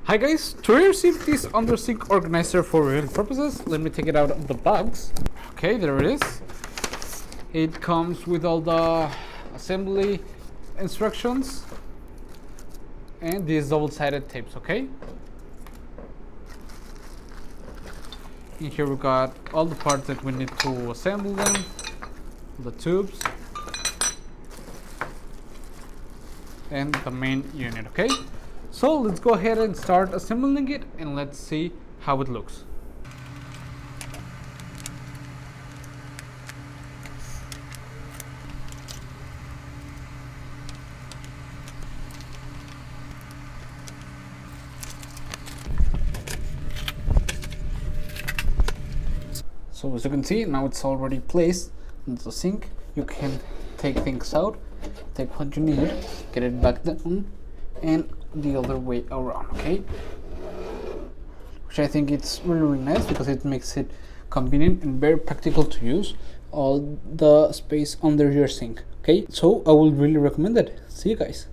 Hi guys, to receive this under sink organizer for reviewing purposes, let me take it out of the box. Okay, there it is. It comes with all the assembly instructions and these double-sided tapes, okay? In here we got all the parts that we need to assemble them, the tubes, and the main unit, okay? So let's go ahead and start assembling it and let's see how it looks. So as you can see, now it's already placed in the sink. You can take things out, take what you need, get it back down, and the other way around, okay? Which I think it's really, really nice because it makes it convenient and very practical to use all the space under your sink, okay? So I would really recommend it. See you guys.